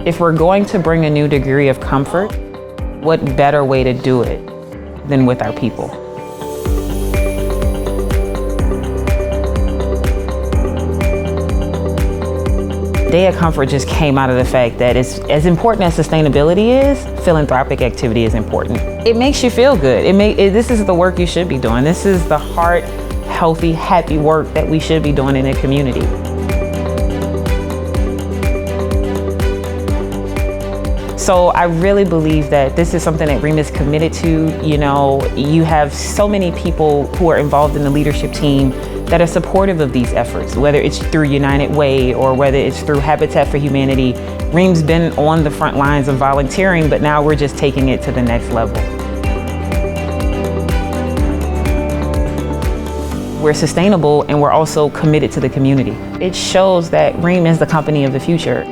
If we're going to bring a new degree of comfort, what better way to do it than with our people? Day of Comfort just came out of the fact that it's as important as sustainability is, philanthropic activity is important. It makes you feel good. This is the work you should be doing. This is the heart, healthy, happy work that we should be doing in a community. So I really believe that this is something that Rheem is committed to. You know, you have so many people who are involved in the leadership team that are supportive of these efforts, whether it's through United Way or whether it's through Habitat for Humanity. Rheem's been on the front lines of volunteering, but now we're just taking it to the next level. We're sustainable and we're also committed to the community. It shows that Rheem is the company of the future.